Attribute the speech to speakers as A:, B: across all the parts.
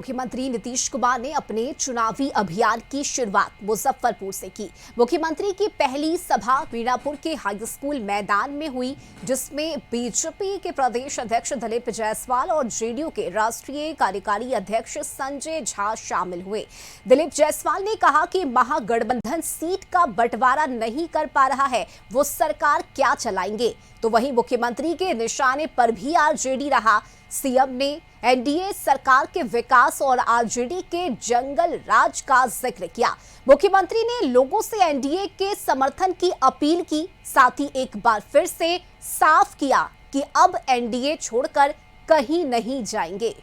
A: मुख्यमंत्री नीतीश कुमार ने अपने चुनावी अभियान की शुरुआत मुजफ्फरपुर से की। मुख्यमंत्री की पहली सभा मीनापुर के हाई स्कूल मैदान में हुई, जिसमें बीजेपी के प्रदेश अध्यक्ष दिलीप जायसवाल और जेडीयू के राष्ट्रीय कार्यकारी अध्यक्ष संजय झा शामिल हुए। दिलीप जायसवाल ने कहा कि महागठबंधन सीट का बंटवारा नहीं कर पा रहा है, वो सरकार क्या चलाएंगे। तो वहीं मुख्यमंत्री के निशाने पर भी आरजेडी रहा। सीएम ने एनडीए सरकार के विकास और आरजेडी के जंगल राज का जिक्र किया। मुख्यमंत्री ने लोगों से एनडीए के समर्थन की अपील की, साथ ही एक बार फिर से साफ किया कि अब एनडीए छोड़कर कहीं नहीं जाएंगे।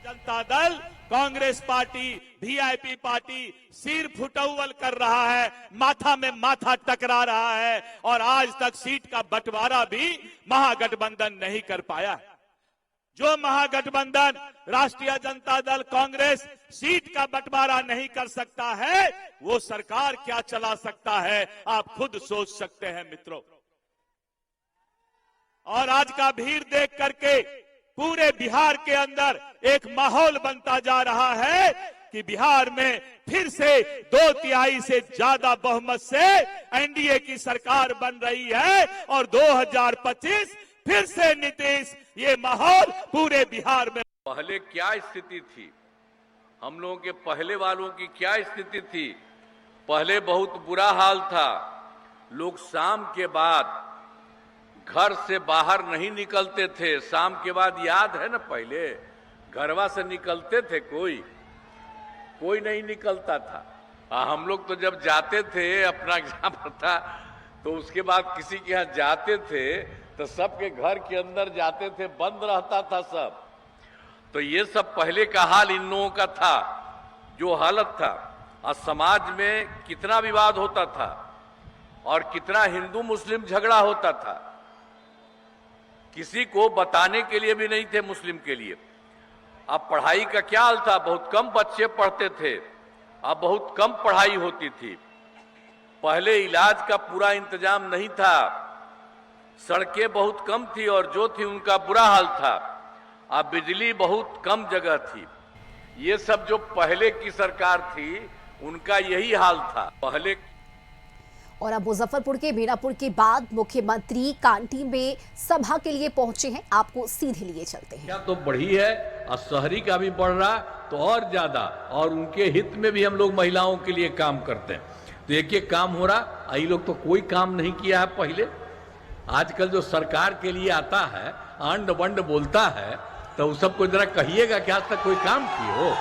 B: Janata Dal, Congress party, VIP party सिर फुटौल कर रहा है, माथा में माथा टकरा रहा है और आज तक सीट का बंटवारा भी महागठबंधन नहीं कर पाया है। जो महागठबंधन राष्ट्रीय जनता दल कांग्रेस सीट का बंटवारा नहीं कर सकता है, वो सरकार क्या चला सकता है, आप खुद सोच सकते हैं मित्रों। और आज का भीड़ देख करके पूरे बिहार के अंदर एक माहौल बनता जा रहा है कि बिहार में फिर से 2/3 से ज्यादा बहुमत से एनडीए की सरकार बन रही है और 2025 फिर से नीतीश, ये माहौल पूरे बिहार में।
C: पहले क्या स्थिति थी, हम लोगों के पहले वालों की क्या स्थिति थी? पहले बहुत बुरा हाल था। लोग शाम के बाद घर से बाहर नहीं निकलते थे। शाम के बाद याद है ना, पहले घरवा से निकलते थे, कोई नहीं निकलता था। हम लोग तो जब जाते थे, अपना एग्जाम था तो उसके बाद किसी के यहाँ जाते थे तो सबके घर के अंदर जाते थे, बंद रहता था सब। तो ये सब पहले का हाल इन लोगों का था, जो हालत था। और समाज में कितना विवाद होता था और कितना हिंदू मुस्लिम झगड़ा होता था, किसी को बताने के लिए भी नहीं थे मुस्लिम के लिए। अब पढ़ाई का क्या हाल था, बहुत कम बच्चे पढ़ते थे, अब बहुत कम पढ़ाई होती थी। पहले इलाज का पूरा इंतजाम नहीं था, सड़कें बहुत कम थी और जो थी उनका बुरा हाल था। अब बिजली बहुत कम जगह थी। ये सब जो पहले की सरकार थी उनका यही हाल था पहले।
A: और अब मुजफ्फरपुर के मीनापुर के बाद मुख्यमंत्री कांटी में सभा के लिए पहुंचे हैं। आपको सीधे लिए चलते हैं।
D: क्या तो बढ़ी है और शहरी का भी बढ़ रहा तो और ज्यादा, और उनके हित में भी हम लोग महिलाओं के लिए काम करते हैं। तो एक काम हो रहा, ये लोग तो कोई काम नहीं किया है पहले। आजकल जो सरकार के लिए आता है, अंड बंड बोलता है, तो उस सबको जरा कहिएगा कि आज तक कोई काम किए हो।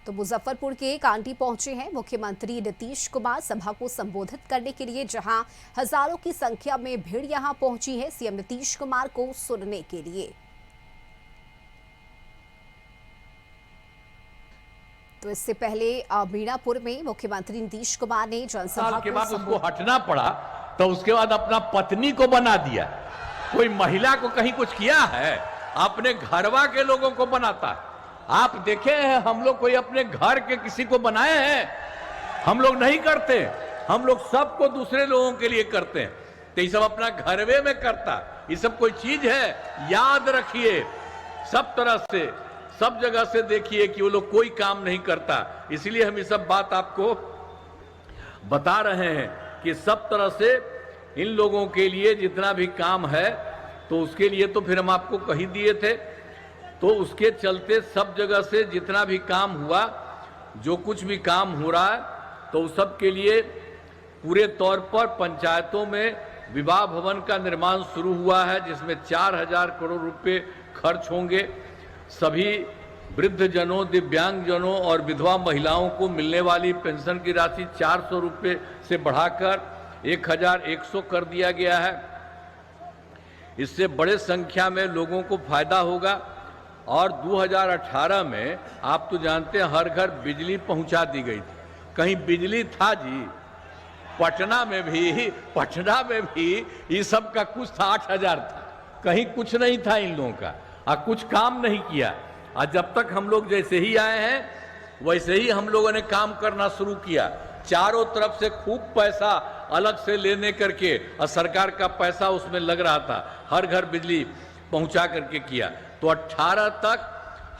A: तो मुजफ्फरपुर के कांटी पहुंचे हैं मुख्यमंत्री नीतीश कुमार सभा को संबोधित करने के लिए, जहां हजारों की संख्या में भीड़ यहां पहुंची है सीएम नीतीश कुमार को सुनने के लिए। तो इससे पहले मीनापुर में मुख्यमंत्री नीतीश कुमार ने जनसभा
D: के बाद उसको हटना पड़ा, तो उसके बाद अपना पत्नी को बना दिया। कोई महिला को कहीं कुछ किया है, अपने घरवा के लोगों को बनाता है। आप देखे हैं, हम लोग कोई अपने घर के किसी को बनाए हैं? हम लोग नहीं करते। हम लोग सबको दूसरे लोगों के लिए करते हैं। तो ये सब अपना घरवे में करता, ये सब कोई चीज है? याद रखिए, सब तरह से, सब जगह से देखिए कि वो लोग कोई काम नहीं करता। इसलिए हम ये सब बात आपको बता रहे हैं कि सब तरह से इन लोगों के लिए जितना भी काम है, तो उसके लिए तो फिर हम आपको कही दिए थे। तो उसके चलते सब जगह से जितना भी काम हुआ, जो कुछ भी काम हो रहा है, तो उस सब के लिए पूरे तौर पर पंचायतों में विवाह भवन का निर्माण शुरू हुआ है, जिसमें 4000 करोड़ रुपए खर्च होंगे। सभी वृद्धजनों, दिव्यांगजनों और विधवा महिलाओं को मिलने वाली पेंशन की राशि 400 रुपये से बढ़ाकर 1100 कर दिया गया है। इससे बड़े संख्या में लोगों को फायदा होगा। और 2018 में आप तो जानते हैं, हर घर बिजली पहुंचा दी गई थी। कहीं बिजली था जी? पटना में भी ये सब का कुछ था, 8000 था, कहीं कुछ नहीं था इन लोगों का। कुछ काम नहीं किया। और जब तक हम लोग जैसे ही आए हैं वैसे ही हम लोगों ने काम करना शुरू किया। चारों तरफ से खूब पैसा अलग से लेने करके और सरकार का पैसा उसमें लग रहा था, हर घर बिजली पहुंचा करके किया। तो 18 तक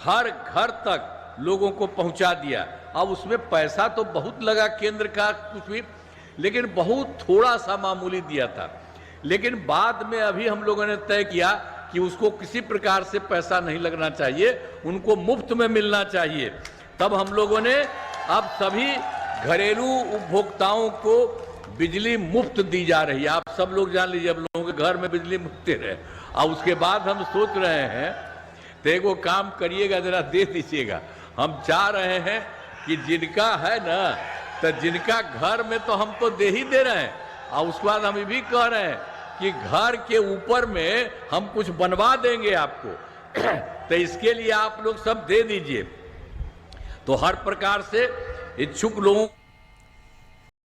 D: हर घर तक लोगों को पहुंचा दिया। अब उसमें पैसा तो बहुत लगा केंद्र का कुछ भी, लेकिन बहुत थोड़ा सा मामूली दिया था। लेकिन बाद में अभी हम लोगों ने तय किया कि उसको किसी प्रकार से पैसा नहीं लगना चाहिए, उनको मुफ्त में मिलना चाहिए। तब हम लोगों ने अब सभी घरेलू उपभोक्ताओं को बिजली मुफ्त दी जा रही है। आप सब लोग जान लीजिए, अब लोगों के घर में बिजली मुफ्त रहे। और उसके बाद हम सोच रहे हैं, तो एक वो काम करिएगा, जरा दे दीजिएगा। हम चाह रहे हैं कि जिनका है ना, तो जिनका घर में तो हम तो दे ही दे रहे हैं, और उसके बाद हम ये भी कह रहे हैं कि घर के ऊपर में हम कुछ बनवा देंगे आपको। तो इसके लिए आप लोग सब दे दीजिए। तो हर प्रकार से इच्छुक लोगों